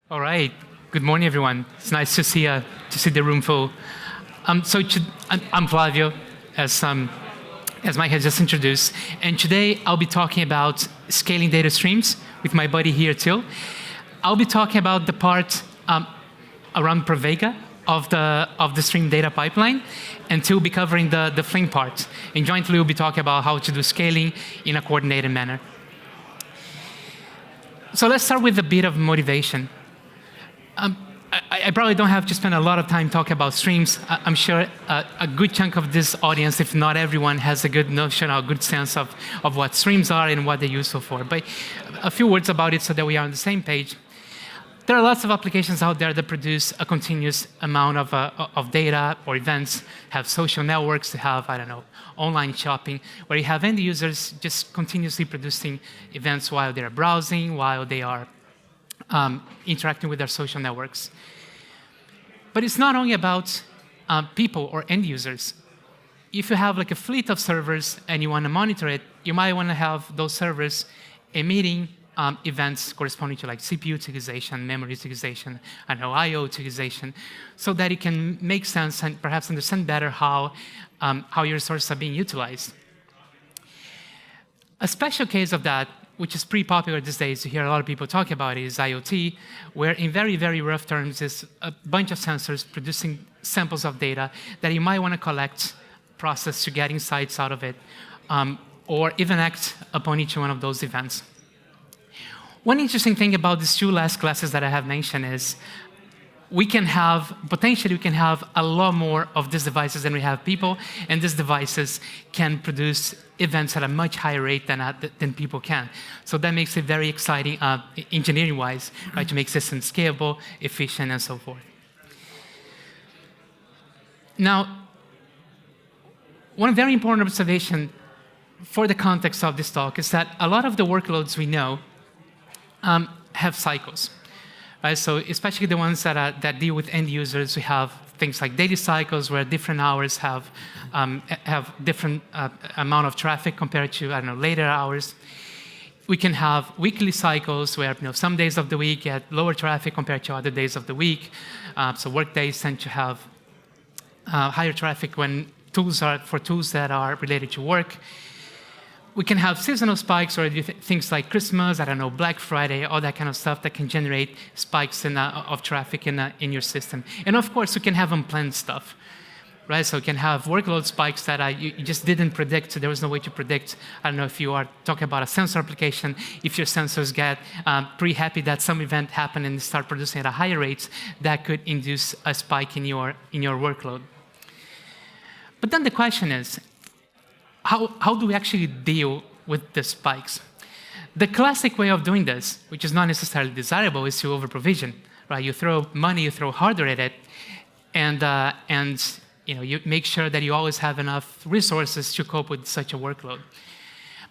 All right. Good morning, everyone. It's nice to see the room full. I'm Flavio, as Mike has just introduced, and today I'll be talking about scaling data streams with my buddy here, Till. I'll be talking about the part around Pravega of the stream data pipeline, and Till will be covering the Flink part. And jointly, we'll be talking about how to do scaling in a coordinated manner. So let's start with a bit of motivation. I probably don't have to spend a lot of time talking about streams. I'm sure a good chunk of this audience, if not everyone, has a good notion or a good sense of what streams are and what they're useful for. But a few words about it so that we are on the same page. There are lots of applications out there that produce a continuous amount of data or events, have social networks, have, online shopping, where you have end users just continuously producing events while they're browsing, while they are interacting with their social networks. But it's not only about people or end users. If you have like a fleet of servers and you want to monitor it, you might want to have those servers emitting events corresponding to like CPU utilization, memory utilization, I/O utilization, so that it can make sense and perhaps understand better how your resources are being utilized. A special case of that, which is pretty popular these days, you hear a lot of people talk about it, is IoT, where in very, very rough terms, is a bunch of sensors producing samples of data that you might want to collect, process to get insights out of it, or even act upon each one of those events. One interesting thing about these two last classes that I have mentioned is potentially we can have a lot more of these devices than we have people, and these devices can produce events at a much higher rate than people can. So that makes it very exciting engineering-wise, right, to make systems scalable, efficient, and so forth. Now, one very important observation for the context of this talk is that a lot of the workloads we know have cycles. Right? So especially the ones that deal with end users, we have things like daily cycles where different hours have different amount of traffic compared to later hours. We can have weekly cycles where some days of the week get lower traffic compared to other days of the week. So work days tend to have higher traffic when tools that are related to work. We can have seasonal spikes or things like Christmas, Black Friday, all that kind of stuff that can generate spikes of traffic in your system. And of course, we can have unplanned stuff, right? So you can have workload spikes that you just didn't predict. There was no way to predict. I don't know if you are talking about a sensor application, if your sensors get pretty happy that some event happened and start producing at a higher rate, that could induce a spike in your workload. But then the question is, how do we actually deal with the spikes? The classic way of doing this, which is not necessarily desirable, is to over-provision. Right? You throw money, you throw hardware at it, and you make sure that you always have enough resources to cope with such a workload.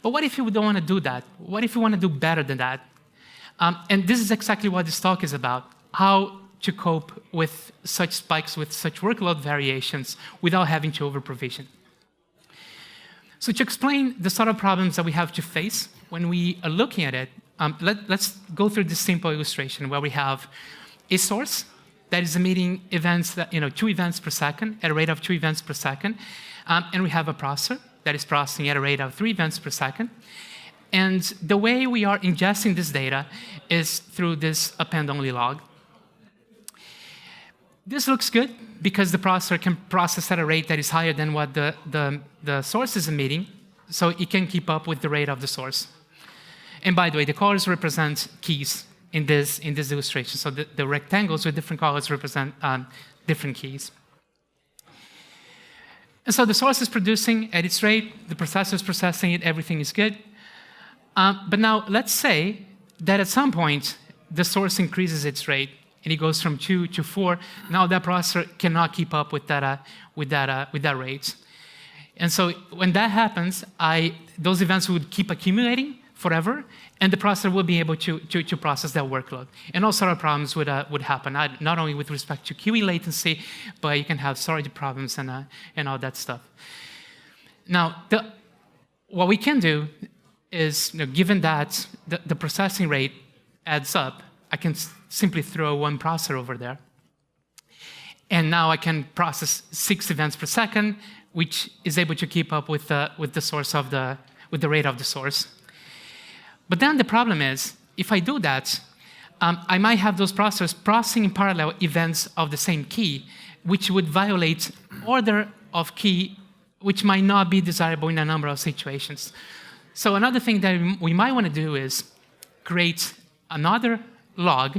But what if you don't want to do that? What if you want to do better than that? And this is exactly what this talk is about: how to cope with such spikes, with such workload variations, without having to over-provision. So to explain the sort of problems that we have to face when we are looking at it, let's go through this simple illustration where we have a source that is emitting events, 2 events per second, at a rate of 2 events per second, and we have a processor that is processing at a rate of 3 events per second. And the way we are ingesting this data is through this append-only log. This looks good because the processor can process at a rate that is higher than what the source is emitting, so it can keep up with the rate of the source. And by the way, the colors represent keys in this illustration. So the rectangles with different colors represent different keys. And so the source is producing at its rate, the processor is processing it, everything is good. But now let's say that at some point the source increases its rate, and it goes from 2 to 4. Now that processor cannot keep up with that rate. And so when that happens, those events would keep accumulating forever, and the processor will be able to process that workload. And all sort of problems would happen, not only with respect to queuing latency, but you can have storage problems and all that stuff. Now, what we can do is, given that the processing rate adds up, I can simply throw one processor over there. And now I can process 6 events per second, which is able to keep up with the source of with the rate of the source. But then the problem is, if I do that, I might have those processors processing in parallel events of the same key, which would violate order of key, which might not be desirable in a number of situations. So another thing that we might want to do is create another log,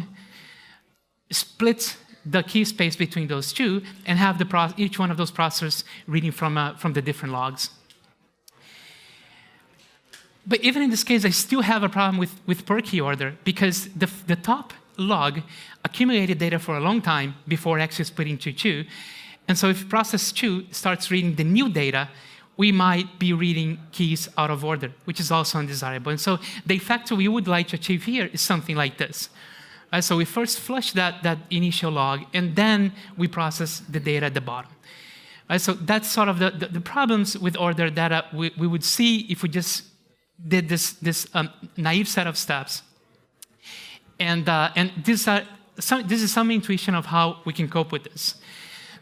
split the key space between those two, and have each one of those processors reading from the different logs. But even in this case, I still have a problem with per key order, because the top log accumulated data for a long time before actually splitting to 2. And so if process 2 starts reading the new data, we might be reading keys out of order, which is also undesirable. And so the effect we would like to achieve here is something like this. So we first flush that initial log, and then we process the data at the bottom. So that's sort of the problems with order that we would see if we just did this naive set of steps. And this is some intuition of how we can cope with this.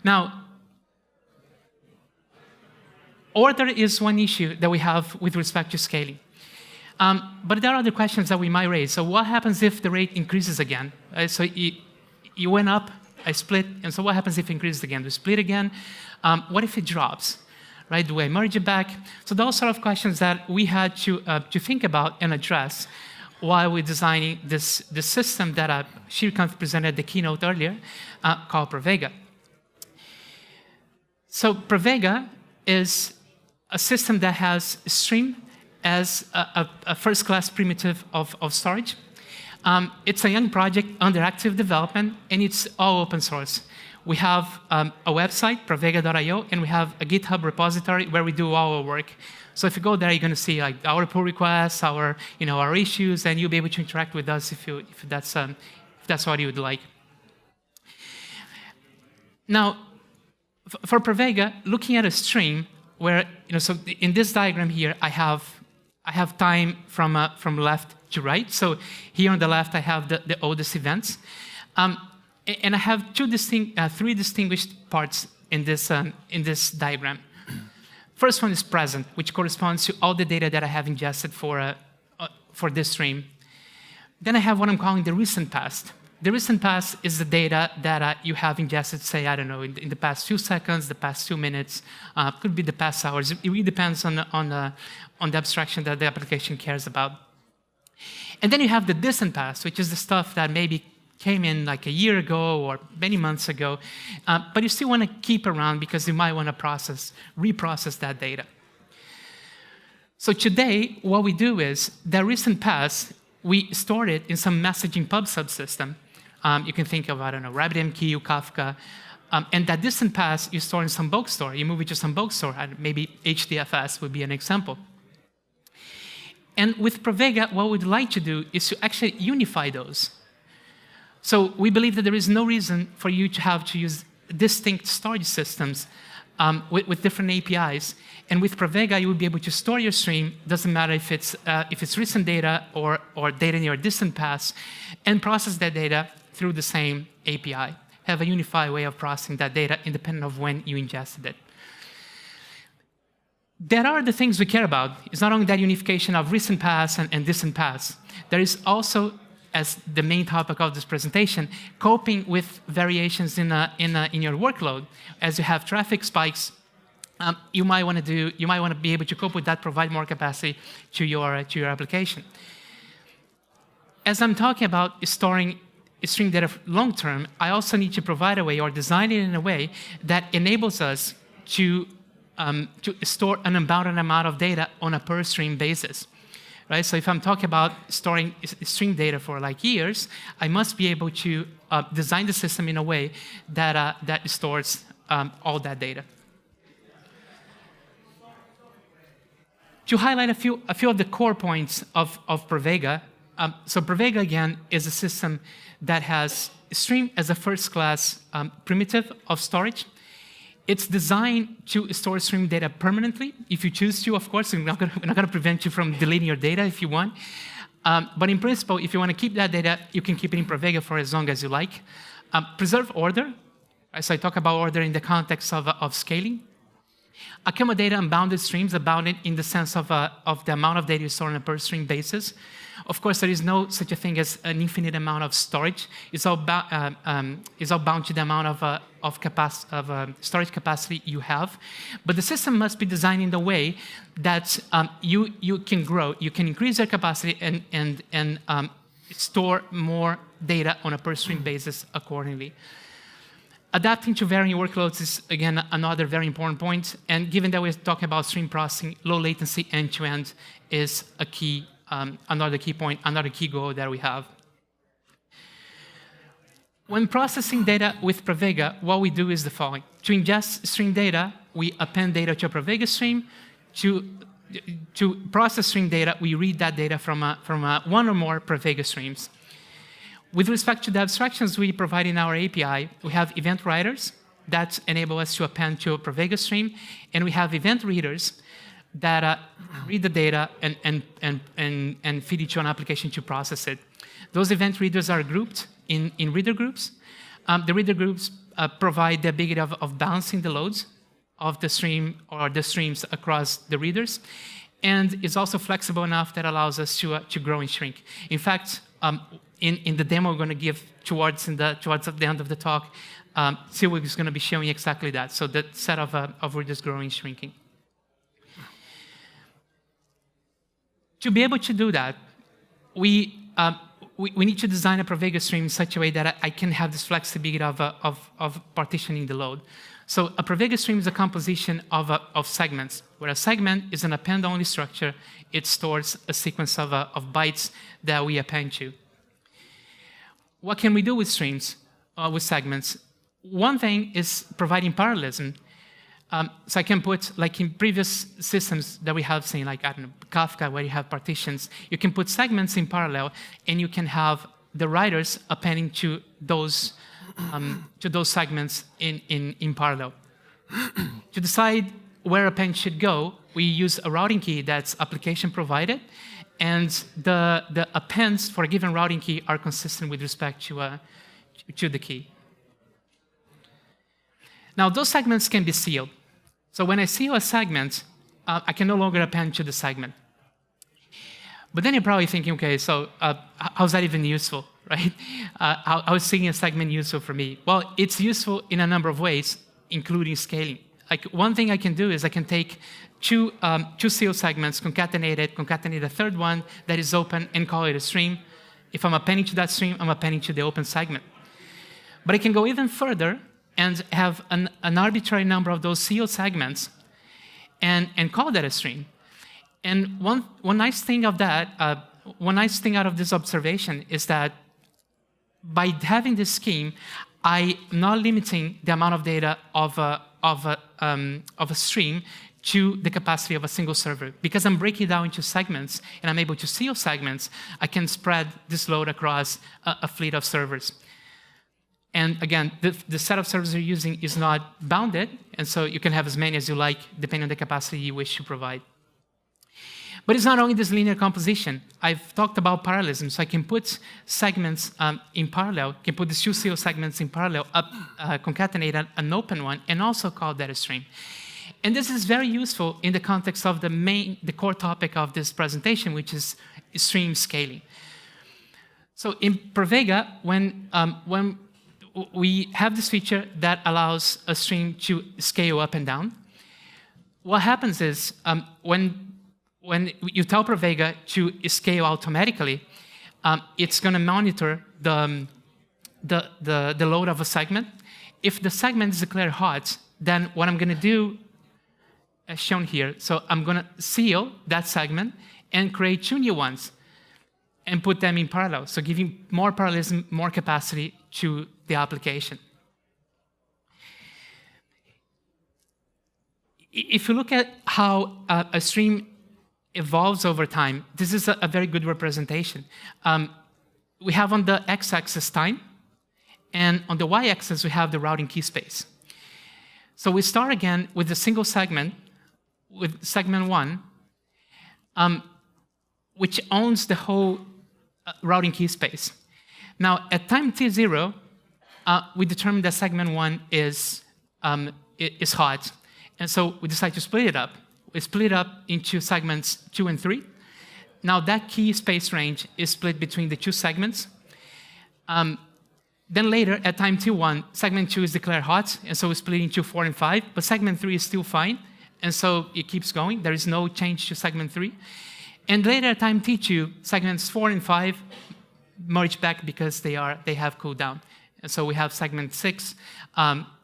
Now, order is one issue that we have with respect to scaling. But there are other questions that we might raise. So what happens if the rate increases again? So you went up, I split, and so what happens if it increases again? Do we split again? What if it drops? Right? Do I merge it back? So those sort of questions that we had to think about and address while we're designing this system that Shrikant presented at the keynote earlier, called Pravega. So Pravega is a system that has stream as a first-class primitive of storage. It's a young project under active development, and it's all open source. We have a website, pravega.io, and we have a GitHub repository where we do all our work. So if you go there, you're going to see like our pull requests, our issues, and you'll be able to interact with us if that's what you would like. Now, for Pravega, looking at a stream where so in this diagram here, I have time from left to right. So here on the left, I have the oldest events. And I have three distinguished parts in this diagram. First one is present, which corresponds to all the data that I have ingested for this stream. Then I have what I'm calling the recent past. The recent past is the data that you have ingested, say, I don't know, in the past few seconds, the past 2 minutes, could be the past hours. It really depends on the abstraction that the application cares about. And then you have the distant past, which is the stuff that maybe came in like a year ago or many months ago, but you still want to keep around because you might want to reprocess that data. So today, what we do is the recent past, we store it in some messaging pub subsystem. You can think of, I don't know, RabbitMQ, Kafka, and that distant past you store in some bulk store. You move it to some bulk store, and maybe HDFS would be an example. And with Pravega, what we'd like to do is to actually unify those. So we believe that there is no reason for you to have to use distinct storage systems with different APIs. And with Pravega, you will be able to store your stream. Doesn't matter if it's recent data or data in your distant past, and process that data through the same API. Have a unified way of processing that data independent of when you ingested it. There are the things we care about. It's not only that unification of recent past and distant past. There is also, as the main topic of this presentation, coping with variations in your workload. As you have traffic spikes, you might want to be able to cope with that, provide more capacity to your application. As I'm talking about storing stream data long term, I also need to provide a way or design it in a way that enables us to store an unbounded amount of data on a per stream basis. Right? So if I'm talking about storing stream data for like years, I must be able to design the system in a way that stores all that data. To highlight a few of the core points of Pravega, so Pravega, again, is a system that has stream as a first-class primitive of storage. It's designed to store stream data permanently, if you choose to, of course. We're not going to prevent you from deleting your data if you want. But in principle, if you want to keep that data, you can keep it in Pravega for as long as you like. Preserve order. So I talk about order in the context of scaling. Accommodate unbounded streams, unbounded in the sense of the amount of data you store on a per stream basis. Of course, there is no such a thing as an infinite amount of storage. It's all bound to the amount of storage capacity you have. But the system must be designed in the way that you can grow, you can increase your capacity and store more data on a per stream basis accordingly. Adapting to varying workloads is, again, another very important point. And given that we're talking about stream processing, low latency end-to-end is a key, another key point, another key goal that we have. When processing data with Pravega, what we do is the following. To ingest stream data, we append data to a Pravega stream. To process stream data, we read that data from one or more Pravega streams. With respect to the abstractions we provide in our API, we have event writers that enable us to append to a Pravega stream, and we have event readers that read the data and feed it to an application to process it. Those event readers are grouped in reader groups. The reader groups provide the ability of balancing the loads of the stream or the streams across the readers, and is also flexible enough that allows us to grow and shrink. In fact, in the demo we're going to give towards the end of the talk, Silvio is going to be showing exactly that. So the set of readers growing and shrinking. To be able to do that, we need to design a Pravega stream in such a way that I can have this flexibility of partitioning the load. So a Pravega stream is a composition of segments, where a segment is an append-only structure. It stores a sequence of bytes that we append to. What can we do with streams, with segments? One thing is providing parallelism. So I can put, like in previous systems that we have seen, like, I don't know, Kafka, where you have partitions, you can put segments in parallel, and you can have the writers appending to those segments in parallel. To decide where append should go, we use a routing key that's application provided, and the appends for a given routing key are consistent with respect to the key. Now, those segments can be sealed. So when I seal a segment, I can no longer append to the segment. But then you're probably thinking, okay, so how's that even useful, right? How is sealing a segment useful for me? Well, it's useful in a number of ways, including scaling. Like, one thing I can do is I can take two sealed segments, concatenate a third one that is open, and call it a stream. If I'm appending to that stream, I'm appending to the open segment. But I can go even further and have an arbitrary number of those sealed segments and call that a stream. And one nice thing of that, one nice thing out of this observation is that by having this scheme, I'm not limiting the amount of data of a stream to the capacity of a single server. Because I'm breaking it down into segments and I'm able to seal segments, I can spread this load across a fleet of servers. And again, the set of servers you're using is not bounded, and so you can have as many as you like, depending on the capacity you wish to provide. But it's not only this linear composition. I've talked about parallelism, so I can put segments in parallel, can put these two sealed segments in parallel, concatenate an open one, and also call that a stream. And this is very useful in the context of the core topic of this presentation, which is stream scaling. So in Pravega, when we have this feature that allows a stream to scale up and down, what happens is when you tell Pravega to scale automatically, it's going to monitor the load of a segment. If the segment is declared hot, then what I'm going to do, as shown here, so I'm going to seal that segment and create two new ones and put them in parallel, so giving more parallelism, more capacity to the application. If you look at how a stream evolves over time, this is a very good representation. We have on the x-axis time, and on the y-axis we have the routing key space. So we start again with a single segment, with segment 1, which owns the whole routing key space. Now, at time t0, we determine that segment 1 is hot. And so we decide to split it up. We split it up into segments 2 and 3. Now, that key space range is split between the two segments. Then later, at time t1, segment 2 is declared hot, and so we split into 4 and 5, but segment 3 is still fine, and so it keeps going. There is no change to segment 3. And later, at time t2, segments 4 and 5 merge back because they have cooled down. And so we have segment 6,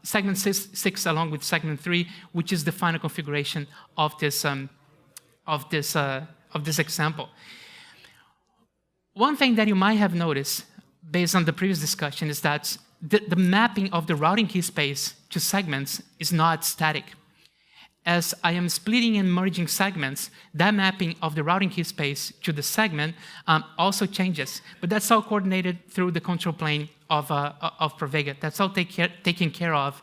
segment 6 along with segment 3, which is the final configuration of this example. One thing that you might have noticed, based on the previous discussion, is that the mapping of the routing key space to segments is not static. As I am splitting and merging segments, that mapping of the routing key space to the segment also changes. But that's all coordinated through the control plane of Pravega. That's all taken care of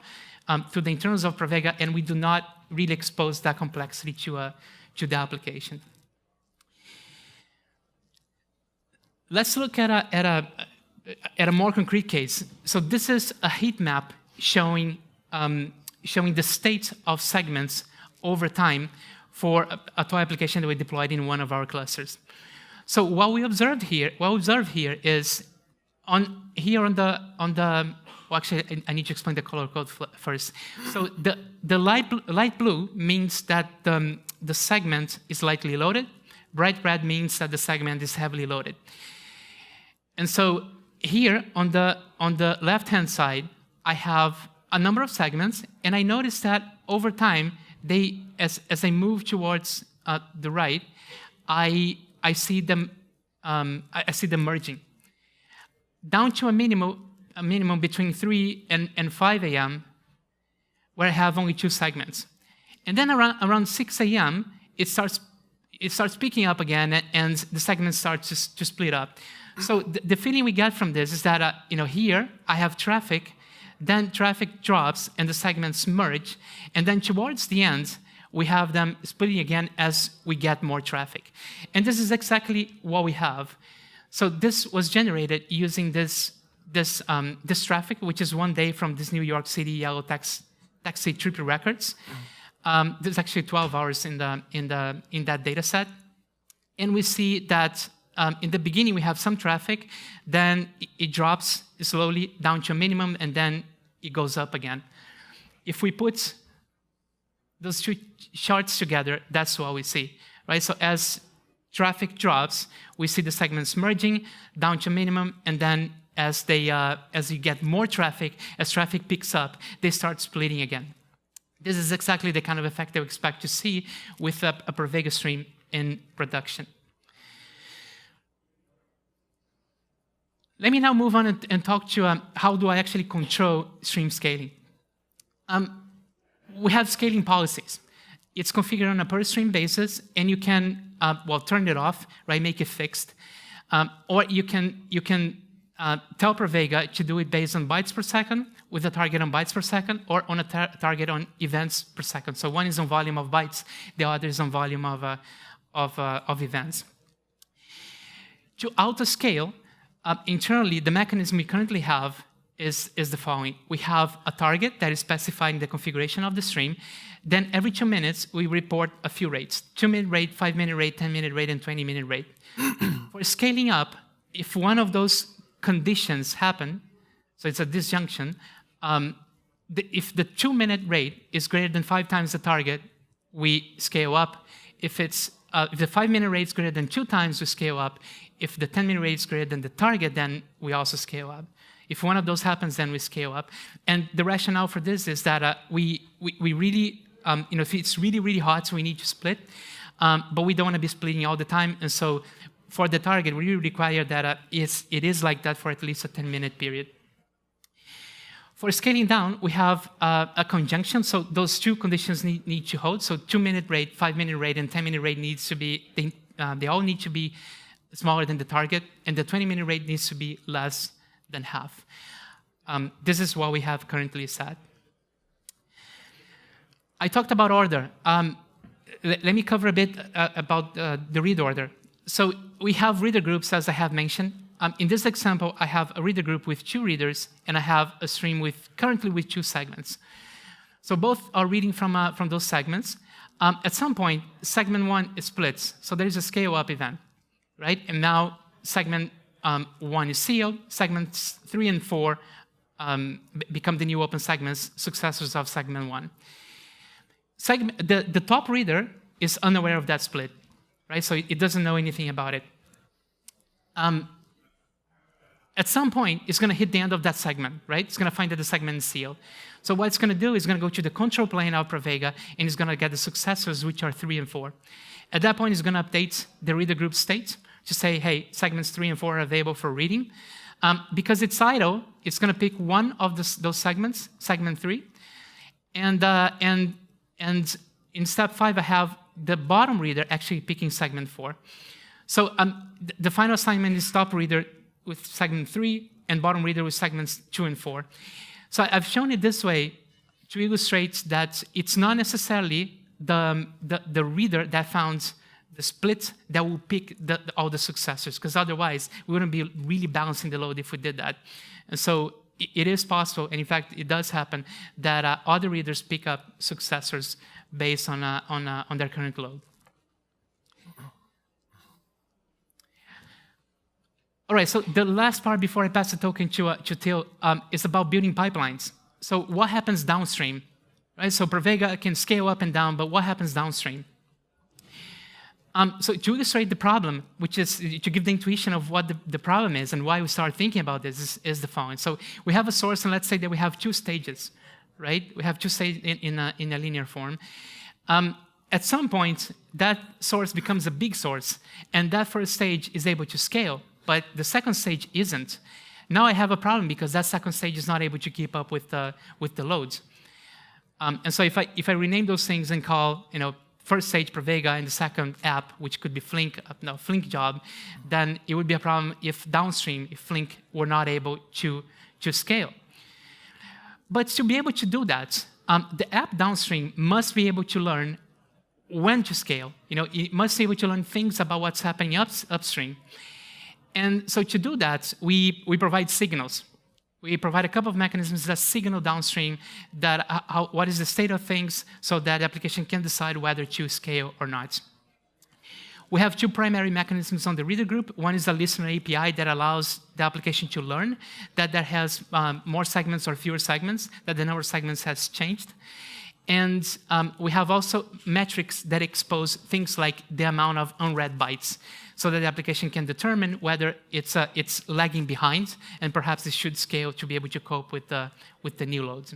through the internals of Pravega, and we do not really expose that complexity to the application. Let's look at a more concrete case. So this is a heat map showing the state of segments over time for a toy application that we deployed in one of our clusters. So what we observe here is well, actually, I need to explain the color code first. So the light blue means that the segment is lightly loaded. Bright red means that the segment is heavily loaded. And so here on the left-hand side, I have a number of segments, and I notice that over time, as I move towards the right, I see them merging down to a minimum between 3 and 5 a.m., where I have only 2 segments, and then around 6 a.m. it starts picking up again, and the segments start to split up. So the feeling we get from this is that here I have traffic, then traffic drops and the segments merge, and then towards the end we have them splitting again as we get more traffic. And this is exactly what we have. So this was generated using this traffic, which is one day from this New York City yellow taxi trip records. There's actually 12 hours in that data set, and we see that. In the beginning, we have some traffic, then it drops slowly down to a minimum, and then it goes up again. If we put those two charts together, that's what we see, right? So as traffic drops, we see the segments merging down to a minimum, and then as you get more traffic, as traffic picks up, they start splitting again. This is exactly the kind of effect that we expect to see with a Pravega stream in production. Let me now move on and talk to how do I actually control stream scaling. We have scaling policies. It's configured on a per stream basis, and you can turn it off, right? Make it fixed, or you can tell Pravega to do it based on bytes per second with a target on bytes per second, or on a target on events per second. So one is on volume of bytes, the other is on volume of events. To auto scale. Internally, the mechanism we currently have is the following. We have a target that is specifying the configuration of the stream. Then every 2 minutes, we report a few rates: 2-minute rate, 5-minute rate, 10-minute rate, and 20-minute rate. For scaling up, if one of those conditions happen, so it's a disjunction, if the 2-minute rate is greater than 5 times the target, we scale up. If the 5-minute rate is greater than 2 times, we scale up. If the 10-minute rate is greater than the target, then we also scale up. If one of those happens, then we scale up. And the rationale for this is that we really, if it's really, really hot, so we need to split, but we don't want to be splitting all the time. And so for the target, we really require that it is like that for at least a 10-minute period. For scaling down, we have a conjunction. So those two conditions need to hold. So 2-minute rate, 5-minute rate, and 10-minute rate needs to be, they all need to be smaller than the target, and the 20-minute rate needs to be less than half. This is what we have currently set. I talked about order. Let me cover a bit about the read order. So we have reader groups, as I have mentioned. In this example, I have a reader group with 2 readers, and I have a stream currently with 2 segments. So both are reading from those segments. At some point, segment 1 is splits, so there is a scale-up event, right? And now segment 1 is sealed. Segments 3 and 4 become the new open segments, successors of segment 1. The top reader is unaware of that split, right? So it doesn't know anything about it. At some point, it's going to hit the end of that segment, right? It's going to find that the segment is sealed. So what it's going to do is going to go to the control plane of Pravega, and it's going to get the successors, which are 3 and 4. At that point, it's going to update the reader group state to say, hey, segments 3 and 4 are available for reading. Because it's idle, it's going to pick one of those segments, segment 3. And in step 5, I have the bottom reader actually picking segment 4. So the final assignment is top reader with segment 3 and bottom reader with segments 2 and 4. So I've shown it this way to illustrate that it's not necessarily the reader that found the split that will pick all the successors, because otherwise we wouldn't be really balancing the load if we did that. And so it is possible, and in fact it does happen, that other readers pick up successors based on their current load. All right, so the last part before I pass the token to Till is about building pipelines. So what happens downstream? Right? So Pravega can scale up and down, but what happens downstream? So to illustrate the problem, which is to give the intuition of what the problem is and why we start thinking about this is the following. So we have a source, and let's say that we have 2 stages, right? We have 2 stages in a linear form. At some point, that source becomes a big source, and that first stage is able to scale, but the second stage isn't. Now I have a problem because that second stage is not able to keep up with the loads. And so if I rename those things and call, first stage Pravega and the second app, which could be Flink job, then it would be a problem if downstream, if Flink were not able to scale. But to be able to do that, the app downstream must be able to learn when to scale. It must be able to learn things about what's happening upstream. And so to do that, we provide signals. We provide a couple of mechanisms that signal downstream what is the state of things so that the application can decide whether to scale or not. We have 2 primary mechanisms on the reader group. One is a listener API that allows the application to learn that there has more segments or fewer segments, that the number of segments has changed. And we have also metrics that expose things like the amount of unread bytes, so that the application can determine whether it's lagging behind, and perhaps it should scale to be able to cope with the new loads.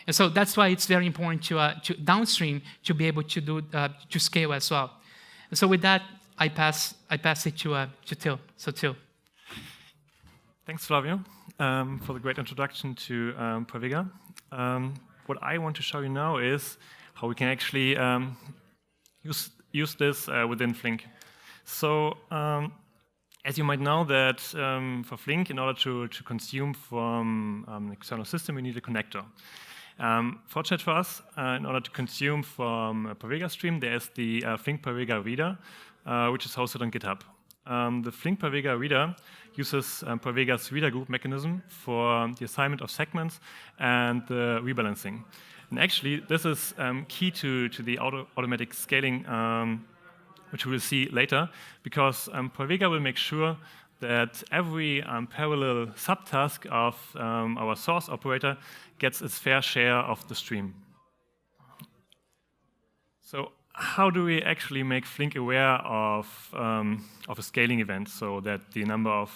And so that's why it's very important to downstream to be able to scale as well. And so with that, I pass it to Till. So Till. Thanks, Flavio, for the great introduction to Pravega. What I want to show you now is how we can actually use this within Flink. So, as you might know, that for Flink, in order to consume from an external system, we need a connector. Fortunate for us, in order to consume from a Pravega stream, there is the Flink Pravega reader, which is hosted on GitHub. The Flink Pravega reader uses Pravega's reader group mechanism for the assignment of segments and the rebalancing. And actually, this is key to the automatic scaling, which we will see later, because Pravega will make sure that every parallel subtask of our source operator gets its fair share of the stream. So how do we actually make Flink aware of a scaling event so that the number of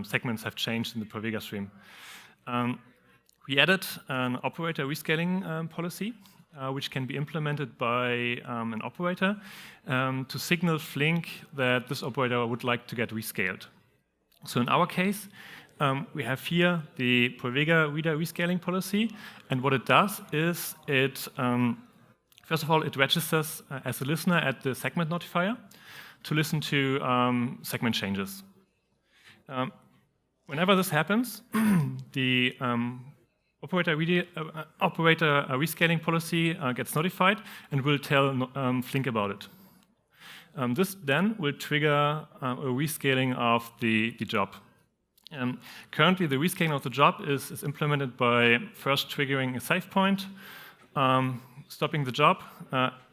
segments have changed in the Pravega stream? We added an operator rescaling policy, which can be implemented by an operator to signal Flink that this operator would like to get rescaled. So in our case, we have here the Pravega reader rescaling policy, and what it does is first of all, it registers as a listener at the segment notifier to listen to segment changes. Whenever this happens, the operator rescaling policy gets notified and will tell Flink about it. This then will trigger a rescaling of the job. Currently, the rescaling of the job is implemented by first triggering a save point, stopping the job,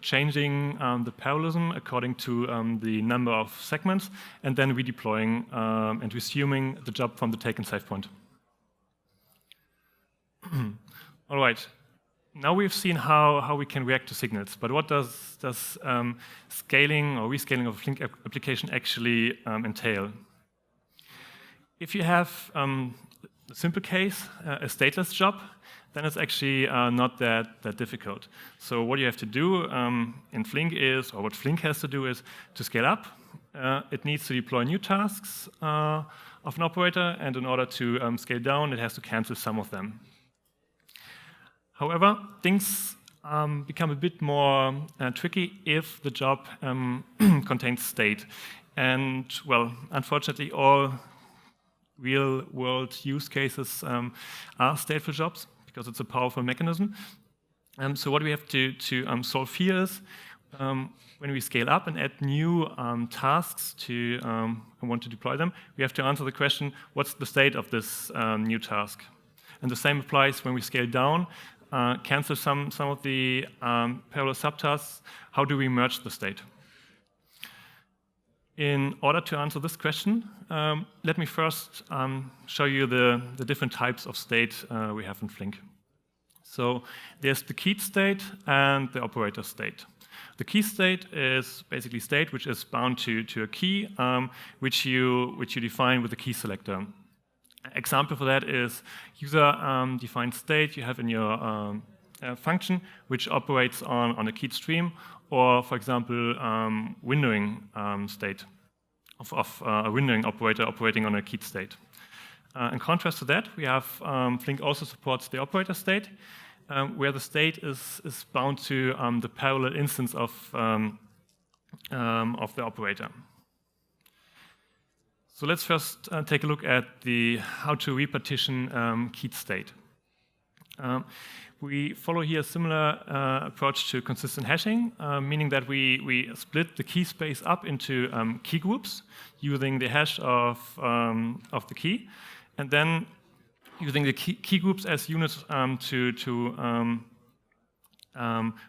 changing the parallelism according to the number of segments, and then redeploying and resuming the job from the taken save point. All right. Now we've seen how we can react to signals, but what does scaling or rescaling of a Flink application actually entail? If you have a simple case, a stateless job, then it's actually not that difficult. So what you have to do in Flink is, or what Flink has to do is to scale up. It needs to deploy new tasks of an operator, and in order to scale down, it has to cancel some of them. However, things become a bit more tricky if the job contains state. And, well, unfortunately, all real-world use cases are stateful jobs, because it's a powerful mechanism. So what we have to solve here is, when we scale up and add new tasks to want to deploy them, we have to answer the question, what's the state of this new task? And the same applies when we scale down, cancel some of the parallel subtasks. How do we merge the state? In order to answer this question, let me first show you the different types of state we have in Flink. So there's the keyed state and the operator state. The key state is basically state which is bound to a key, which you define with the key selector. Example for that is user-defined state you have in your function, which operates on a keyed stream, or, for example, windowing state of a windowing operator operating on a keyed state. In contrast to that, we have Flink also supports the operator state, where the state is bound to the parallel instance of the operator. So let's first take a look at how to repartition keyed state. We follow here a similar approach to consistent hashing, meaning that we split the key space up into key groups using the hash of the key, and then using the key groups as units to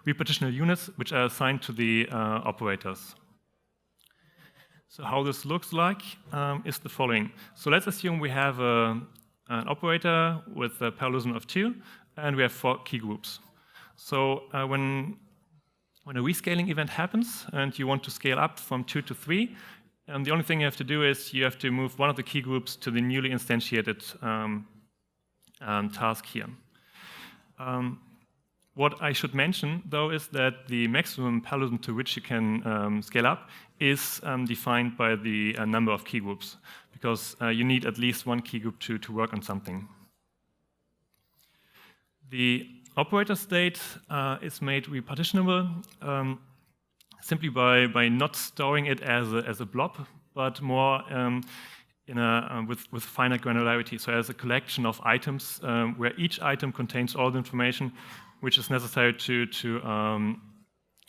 repartitional units, which are assigned to the operators. So how this looks like is the following. So let's assume we have an operator with a parallelism of 2, and we have 4 key groups. So when a rescaling event happens and you want to scale up from 2 to 3, the only thing you have to do is you have to move one of the key groups to the newly instantiated task here. What I should mention, though, is that the maximum parallelism to which you can scale up is defined by the number of key groups, because you need at least one key group to work on something. The operator state is made repartitionable simply by not storing it as a blob, but more with finer granularity, so as a collection of items where each item contains all the information which is necessary to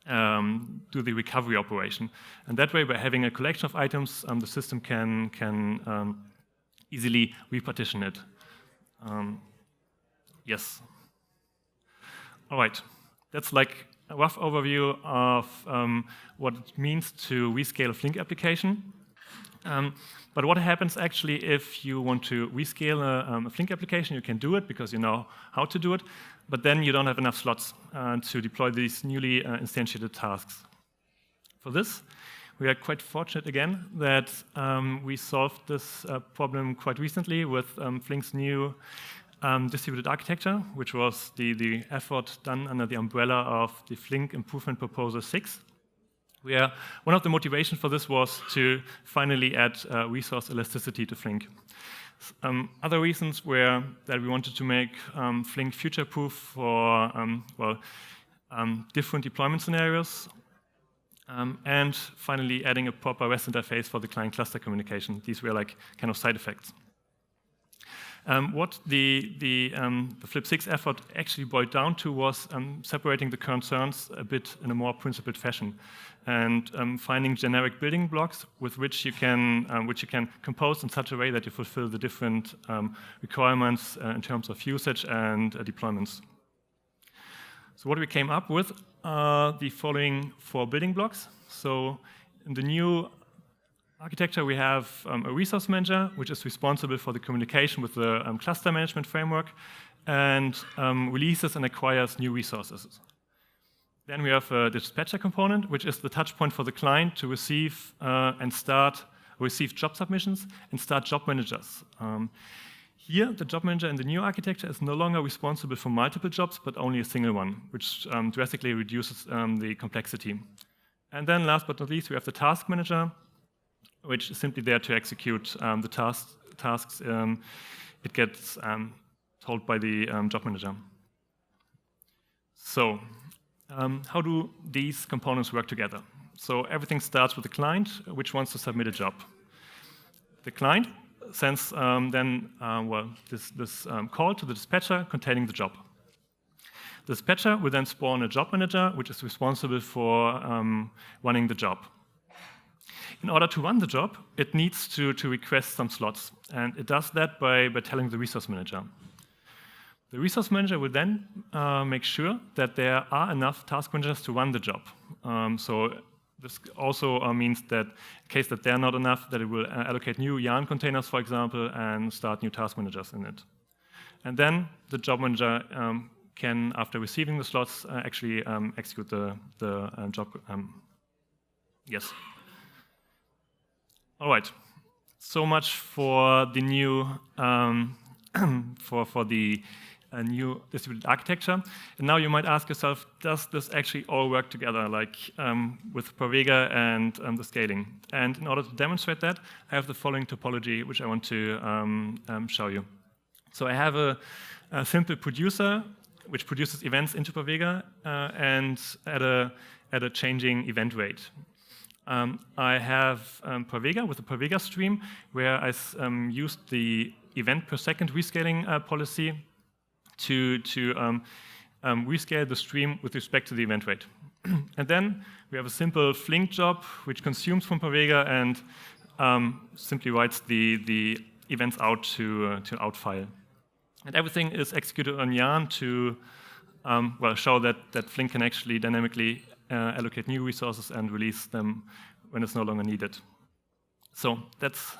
do the recovery operation. And that way, by having a collection of items, the system can easily repartition it. Yes. All right. That's like a rough overview of what it means to rescale a Flink application. But what happens actually if you want to rescale a Flink application? You can do it because you know how to do it, but then you don't have enough slots to deploy these newly instantiated tasks. For this, we are quite fortunate again that we solved this problem quite recently with Flink's new distributed architecture, which was the effort done under the umbrella of the Flink Improvement Proposal 6. Where one of the motivations for this was to finally add resource elasticity to Flink. Other reasons were that we wanted to make Flink future-proof for different deployment scenarios, and finally adding a proper REST interface for the client-cluster communication. These were like kind of side effects. What the Flip6 effort actually boiled down to was separating the concerns a bit in a more principled fashion, and finding generic building blocks with which you can compose in such a way that you fulfill the different requirements in terms of usage and deployments. So what we came up with are the following 4 building blocks. So in the new architecture, we have a resource manager, which is responsible for the communication with the cluster management framework and releases and acquires new resources. Then we have a dispatcher component, which is the touch point for the client to receive receive job submissions and start job managers. Here, the job manager in the new architecture is no longer responsible for multiple jobs, but only a single one, which drastically reduces the complexity. And then last but not least, we have the task manager, which is simply there to execute the tasks it gets told by the job manager. So, how do these components work together? So everything starts with the client, which wants to submit a job. The client sends this call to the dispatcher containing the job. The dispatcher will then spawn a job manager, which is responsible for running the job. In order to run the job, it needs to request some slots, and it does that by telling the resource manager. The resource manager will then make sure that there are enough task managers to run the job. So this also means that in case that there are not enough, that it will allocate new yarn containers, for example, and start new task managers in it. And then the job manager can, after receiving the slots, actually execute the job. Yes. All right. So much for the new for the new distributed architecture. And now you might ask yourself, does this actually all work together, like with Pravega and the scaling? And in order to demonstrate that, I have the following topology, which I want to show you. So I have a simple producer, which produces events into Pravega and at a changing event rate. I have Pravega with a Pravega stream, where I used the event per second rescaling policy to rescale the stream with respect to the event rate. And then we have a simple Flink job, which consumes from Pravega and simply writes the events out to an out file. And everything is executed on yarn to show that Flink can actually dynamically allocate new resources and release them when it's no longer needed. So that's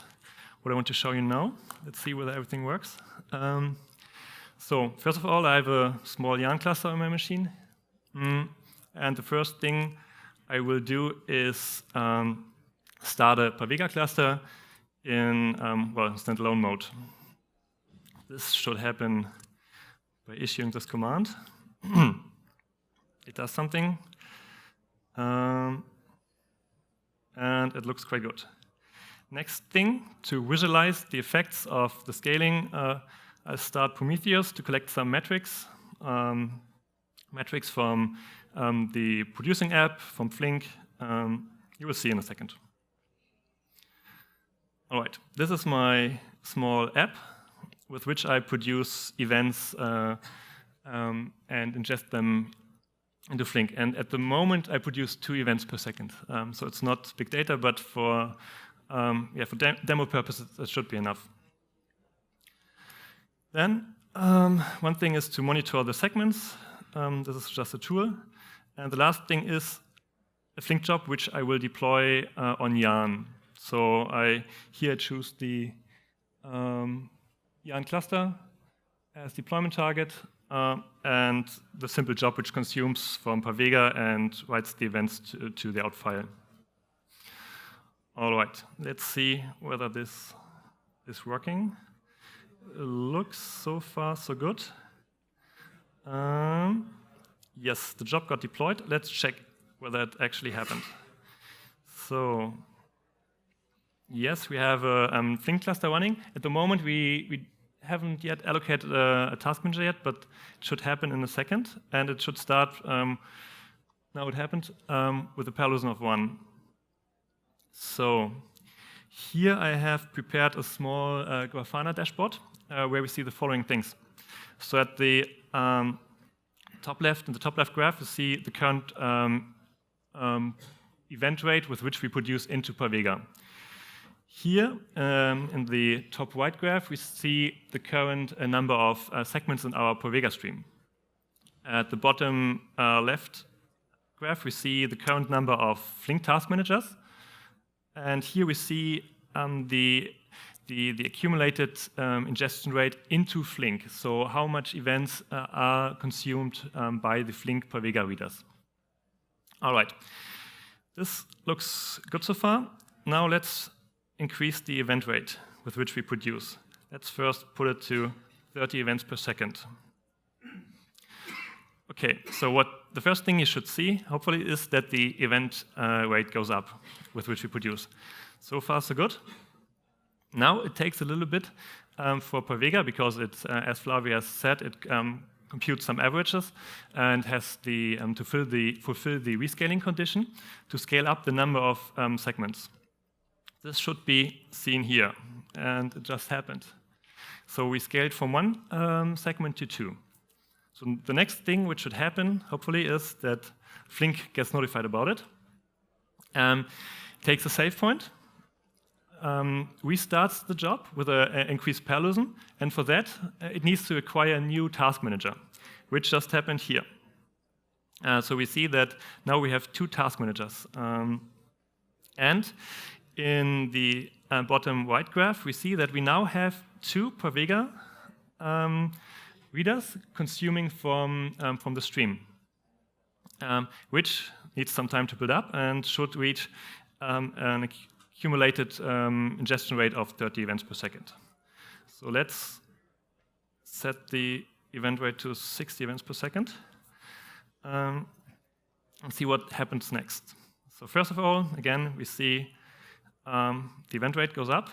what I want to show you now. Let's see whether everything works. So first of all, I have a small yarn cluster on my machine. And the first thing I will do is start a Pravega cluster in standalone mode. This should happen by issuing this command. It does something. And it looks quite good. Next thing, to visualize the effects of the scaling, I start Prometheus to collect some metrics. Metrics from the producing app, from Flink. You will see in a second. All right, this is my small app with which I produce events and ingest them into Flink. And at the moment, I produce 2 events per second. So it's not big data, but for demo purposes, it should be enough. Then one thing is to monitor the segments. This is just a tool. And the last thing is a Flink job, which I will deploy on yarn. So here I choose the yarn cluster as deployment target, and the simple job which consumes from Pravega and writes the events to the out file. All right, let's see whether this is working. Looks so far so good. Yes, the job got deployed. Let's check whether it actually happened. So yes, we have a Flink cluster running. At the moment, we haven't yet allocated a task manager yet, but it should happen in a second. And it should start, now it happened, with a parallelism of 1. So here I have prepared a small Grafana dashboard where we see the following things. So at the top left, in the top left graph, you see the current event rate with which we produce into Pravega. Here, in the top right graph, we see the current number of segments in our Pravega stream. At the bottom left graph, we see the current number of Flink task managers. And here we see the accumulated ingestion rate into Flink, so how much events are consumed by the Flink Pravega readers. All right, this looks good so far. Now let's increase the event rate with which we produce. Let's first put it to 30 events per second. Okay, so what the first thing you should see, hopefully, is that the event rate goes up with which we produce. So far, so good. Now it takes a little bit for Pravega because it, as Flavio has said, it computes some averages and has the to fulfill the rescaling condition to scale up the number of segments. This should be seen here, and it just happened. So we scaled from 1 segment to 2. So the next thing which should happen, hopefully, is that Flink gets notified about it, takes a save point, restarts the job with an increased parallelism, and for that, it needs to acquire a new task manager, which just happened here. So we see that now we have 2 task managers. And in the bottom right graph, we see that we now have 2 Pravega readers consuming from the stream, which needs some time to build up and should reach an accumulated ingestion rate of 30 events per second. So let's set the event rate to 60 events per second and see what happens next. So first of all, again, we see the event rate goes up.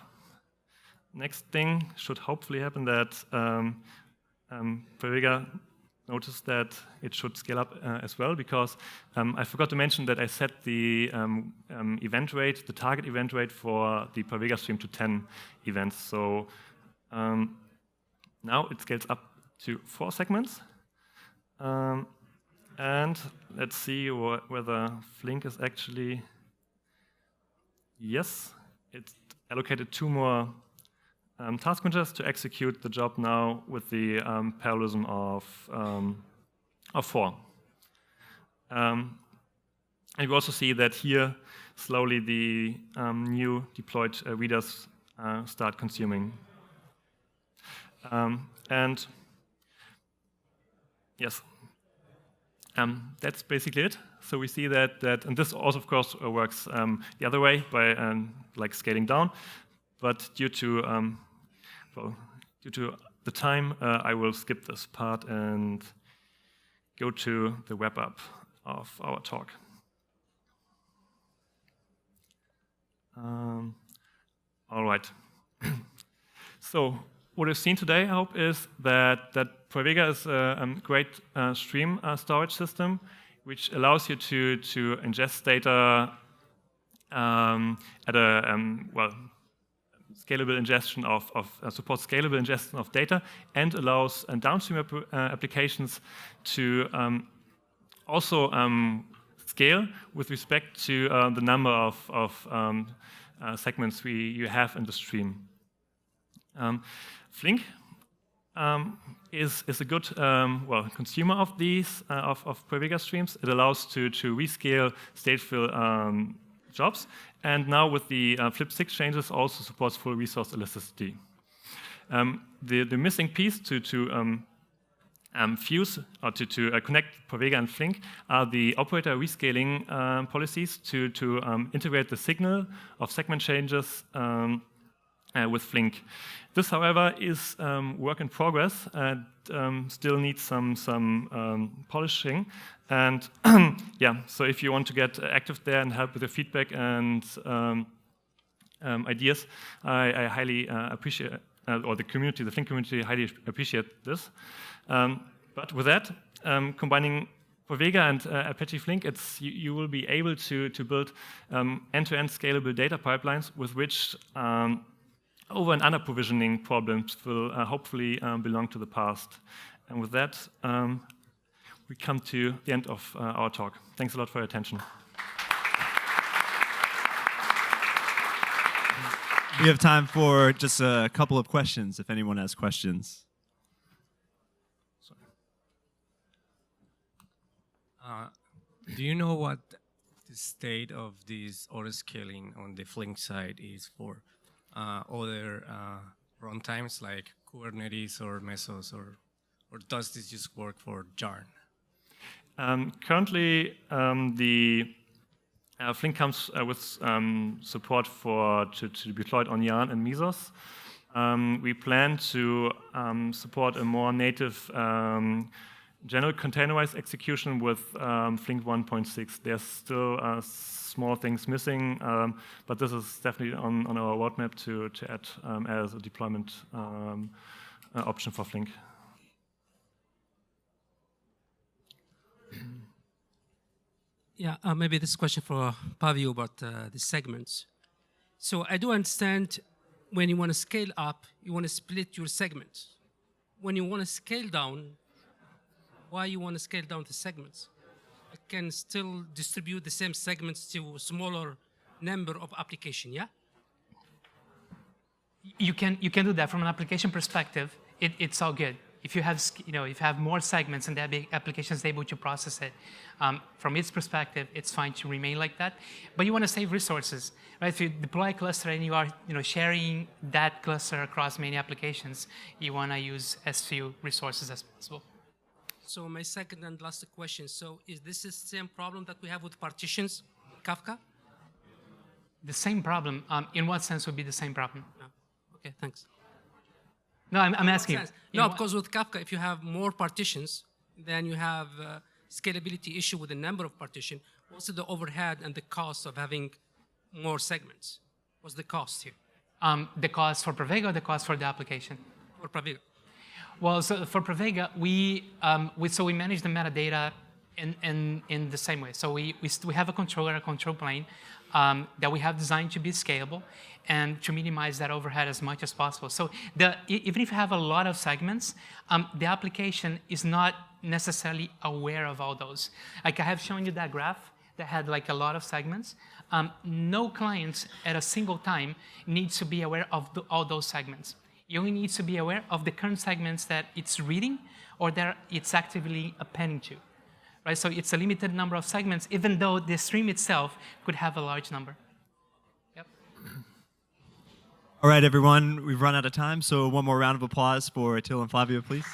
Next thing should hopefully happen that Pravega noticed that it should scale up as well, because I forgot to mention that I set the event rate, the target event rate for the Pravega stream to 10 events. So now it scales up to 4 segments. And let's see whether Flink is actually, yes, it allocated 2 more task managers to execute the job now with the parallelism of 4. And you also see that here, slowly the new deployed readers start consuming. And yes, that's basically it. So we see that, and this also, of course, works the other way by like scaling down. But due to the time, I will skip this part and go to the wrap-up of our talk. All right. So what we've seen today, I hope, is that Pravega is a great stream storage system, which allows you to ingest data at a scalable ingestion supports scalable ingestion of data, and allows downstream applications to also scale with respect to the number of segments you have in the stream. Flink is a good consumer of these of Pravega streams. It allows to rescale stateful jobs, and now with the flip 6 changes also supports full resource elasticity. The missing piece to fuse or to connect Pravega and Flink are the operator rescaling policies to integrate the signal of segment changes with Flink. This, however, is work in progress and still needs some polishing. And yeah, so if you want to get active there and help with the feedback and ideas, I highly appreciate, or the community, the Flink community, highly appreciate this. But with that, combining Pravega and Apache Flink, you will be able to build end-to-end scalable data pipelines with which over and under provisioning problems will hopefully belong to the past. And with that, we come to the end of our talk. Thanks a lot for your attention. We have time for just a couple of questions, if anyone has questions. Do you know what the state of this auto-scaling on the Flink side is for other runtimes like Kubernetes or Mesos, or does this just work for Yarn? Currently, the Flink comes with support to be deployed on Yarn and Mesos. We plan to support a more native general containerized execution with Flink 1.6. There's still small things missing, but this is definitely on our roadmap to add as a deployment option for Flink. Yeah, maybe this question for Flavio about the segments. So I do understand when you want to scale up, you want to split your segments. When you want to scale down, why you want to scale down the segments? You can still distribute the same segments to a smaller number of applications, yeah? You can do that from an application perspective. It's all good. If you have if you have more segments and the application is able to process it, from its perspective, it's fine to remain like that. But you want to save resources, right? If you deploy a cluster and you are sharing that cluster across many applications, you want to use as few resources as possible. So my second and last question. So is this the same problem that we have with partitions, Kafka? The same problem. In what sense would be the same problem? No. Okay, thanks. No, I'm asking you. No, because with Kafka, if you have more partitions, then you have a scalability issue with the number of partitions. What's the overhead and the cost of having more segments? What's the cost here? The cost for Pravega or the cost for the application? For Pravega. Well, so for Pravega, we manage the metadata in the same way. So we have a control plane that we have designed to be scalable and to minimize that overhead as much as possible. So even if you have a lot of segments, the application is not necessarily aware of all those. Like I have shown you that graph that had like a lot of segments. No client at a single time needs to be aware of all those segments. You only need to be aware of the current segments that it's reading or that it's actively appending to. Right? So it's a limited number of segments, even though the stream itself could have a large number. Yep. All right, everyone, we've run out of time, so one more round of applause for Till and Flavio, please.